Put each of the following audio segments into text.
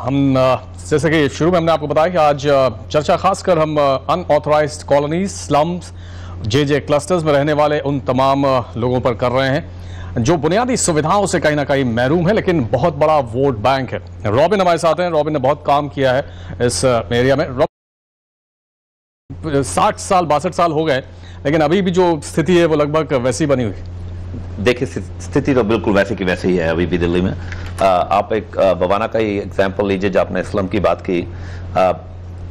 हम जैसे कि शुरू में हमने आपको बताया कि आज चर्चा खासकर हम अनऑथराइज्ड कॉलोनीज, स्लम्स, जे क्लस्टर्स में रहने वाले उन तमाम लोगों पर कर रहे हैं जो बुनियादी सुविधाओं से कहीं ना कहीं महरूम है, लेकिन बहुत बड़ा वोट बैंक है। रॉबिन हमारे साथ हैं। रॉबिन ने बहुत काम किया है इस एरिया में। 60 साल 62 साल हो गए, लेकिन अभी भी जो स्थिति है वो लगभग वैसी बनी हुई। देखिए, स्थिति तो बिल्कुल वैसे की वैसे ही है अभी भी दिल्ली में। आप एक बवाना का ही एग्जाम्पल लीजिए, जो आपने इस्लाम की बात की।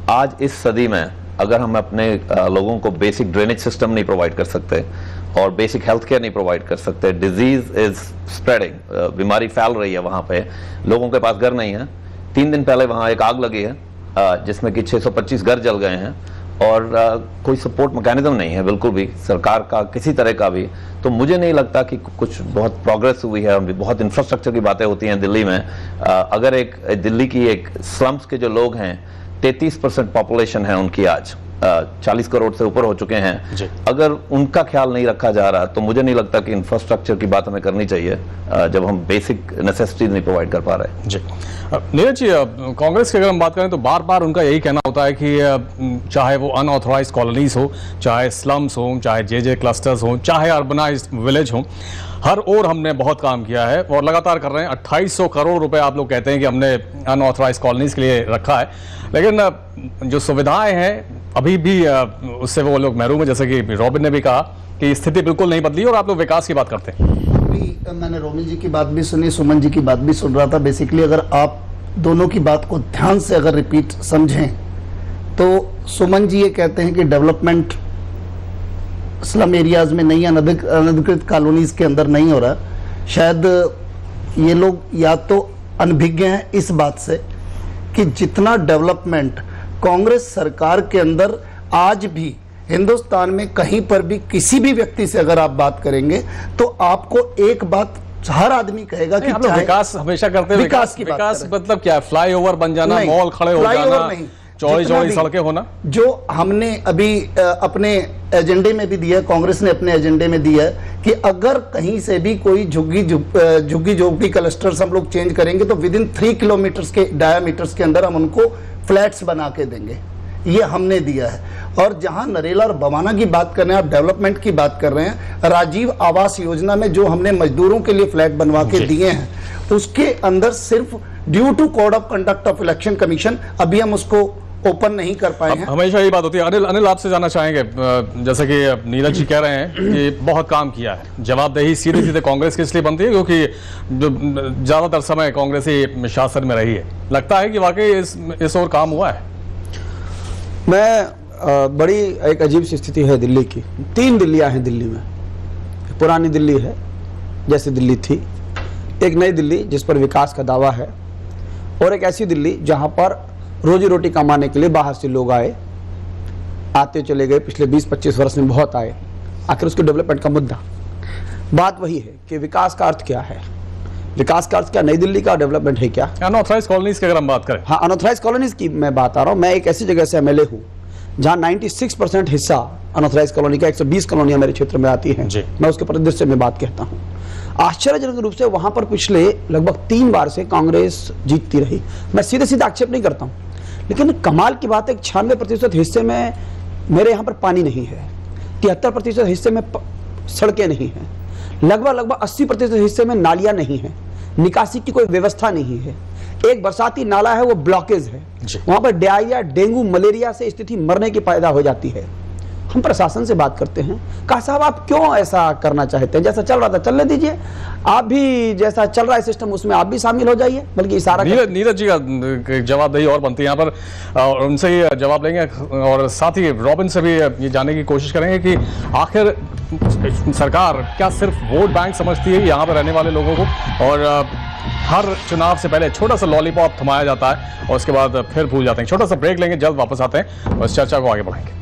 आज इस सदी में अगर हम अपने लोगों को बेसिक ड्रेनेज सिस्टम नहीं प्रोवाइड कर सकते और बेसिक हेल्थ केयर नहीं प्रोवाइड कर सकते, डिजीज इज स्प्रेडिंग, बीमारी फैल रही है। वहाँ पे लोगों के पास घर नहीं है। 3 दिन पहले वहाँ एक आग लगी है जिसमें कि 625 घर जल गए हैं और कोई सपोर्ट मैकेनिज्म नहीं है बिल्कुल भी, सरकार का किसी तरह का भी। तो मुझे नहीं लगता कि कुछ बहुत प्रोग्रेस हुई है। बहुत इंफ्रास्ट्रक्चर की बातें होती हैं दिल्ली में। अगर एक दिल्ली की एक स्लम्स के जो लोग हैं, 33% पॉपुलेशन है उनकी, आज 40 करोड़ से ऊपर हो चुके हैं। अगर उनका ख्याल नहीं रखा जा रहा तो मुझे नहीं लगता कि इंफ्रास्ट्रक्चर की बात हमें करनी चाहिए जब हम बेसिक नेसेसिटीज नहीं प्रोवाइड कर पा रहे। जी नीरज जी, कांग्रेस की अगर हम बात करें तो बार बार उनका यही कहना होता है कि चाहे वो अनऑथराइज्ड कॉलोनीज हो, चाहे स्लम्स हो, चाहे जे क्लस्टर्स हो, चाहे अर्बनाइज्ड विलेज हो, हर ओर हमने बहुत काम किया है और लगातार कर रहे हैं। 2800 करोड़ रुपए आप लोग कहते हैं कि हमने अनऑथराइज्ड कॉलोनीज के लिए रखा है, लेकिन जो सुविधाएं हैं अभी भी उससे वो लोग महरूम है। जैसे कि रॉबिन ने भी कहा कि स्थिति बिल्कुल नहीं बदली और आप लोग विकास की बात करते हैं। अभी मैंने रोमिल जी की बात भी सुनी, सुमन जी की बात भी सुन रहा था। बेसिकली अगर आप दोनों की बात को ध्यान से अगर रिपीट समझें तो सुमन जी ये कहते हैं कि डेवलपमेंट स्लम एरियाज में नहीं, अनधिकृत कॉलोनीज के अंदर नहीं हो रहा। शायद ये लोग या तो अनभिज्ञ हैं इस बात से कि जितना डेवलपमेंट कांग्रेस सरकार के अंदर आज भी हिंदुस्तान में कहीं पर भी किसी भी व्यक्ति से अगर आप बात करेंगे तो आपको एक बात हर आदमी कहेगा कि विकास हमेशा करते हैं। विकास मतलब क्या है? फ्लाईओवर बन जाना, मॉल खड़े हो जाना, चौड़ी सड़कें होना। जो हमने अभी अपने एजेंडे में भी दिया है, कांग्रेस ने अपने एजेंडे में दिया है कि अगर कहीं से भी कोई झुग्गी झोपड़ी क्लस्टर्स हम लोग चेंज करेंगे तो विद इन 3 किलोमीटर्स के डायामीटर्स के अंदर हम उनको फ्लैट्स बना के देंगे। ये हमने दिया है। और जहां नरेला और बवाना की बात कर रहे हैं, आप डेवलपमेंट की बात कर रहे हैं, राजीव आवास योजना में जो हमने मजदूरों के लिए फ्लैट बनवा के दिए हैं, उसके अंदर सिर्फ due to code of conduct of election commission अभी हम उसको ओपन नहीं कर पाए हैं। हमेशा यही बात होती है। अनिल आपसे जानना चाहेंगे, जैसे कि नीरज जी कह रहे हैं कि बहुत काम किया है, जवाबदेही सीधे सीधे कांग्रेस की इसलिए बनती है क्योंकि ज्यादातर समय कांग्रेस ही शासन में रही है। लगता है कि वाकई इस ओर काम हुआ है? बड़ी एक अजीब सी स्थिति है दिल्ली की। 3 दिल्लियां हैं दिल्ली में। पुरानी दिल्ली है जैसे दिल्ली थी, एक नई दिल्ली जिस पर विकास का दावा है, और एक ऐसी दिल्ली जहां पर रोजी रोटी कमाने के लिए बाहर से लोग आते चले गए। पिछले 20-25 वर्ष में बहुत आए। आखिर उसके डेवलपमेंट का मुद्दा, बात वही है कि विकास का अर्थ क्या है। विकास का अर्थ क्या नई दिल्ली का डेवलपमेंट है क्या? अनऑथराइज्ड कॉलोनीज की अगर हम बात करें, हाँ, अनऑथराइज्ड कॉलोनीज की मैं बात आ रहा हूँ। मैं एक ऐसी जगह से एमएलए हूँ जहाँ 96% हिस्सा अनऑथराइज्ड कॉलोनी का, 120 कॉलोनियां मेरे क्षेत्र में आती हैं। मैं उसके परिदृश्य में बात कहता हूँ। आश्चर्यजनक रूप से वहां पर पिछले लगभग 3 बार से कांग्रेस जीतती रही। मैं सीधे सीधे आक्षेप नहीं करता हूँ, लेकिन कमाल की बात है 96% हिस्से में मेरे यहाँ पर पानी नहीं है, 73% हिस्से में सड़कें नहीं हैं, लगभग 80% हिस्से में नालियां नहीं हैं, निकासी की कोई व्यवस्था नहीं है। एक बरसाती नाला है वो ब्लॉकेज है, वहां पर डायरिया, डेंगू, मलेरिया से स्थिति मरने की पैदा हो जाती है। हम प्रशासन से बात करते हैं, कहा साहब आप क्यों ऐसा करना चाहते हैं? जैसा चल रहा था चलने दीजिए, आप भी जैसा चल रहा है सिस्टम उसमें आप भी शामिल हो जाइए। बल्कि इशारा नीरज जी का जवाबदेही और बनती है यहाँ पर, और उनसे ही जवाब लेंगे और साथ ही रॉबिन से भी ये जानने की कोशिश करेंगे कि आखिर सरकार क्या सिर्फ वोट बैंक समझती है यहाँ पर रहने वाले लोगों को, और हर चुनाव से पहले छोटा सा लॉलीपॉप थमाया जाता है और उसके बाद फिर भूल जाते हैं। छोटा सा ब्रेक लेंगे, जल्द वापस आते हैं और इस चर्चा को आगे बढ़ाएंगे।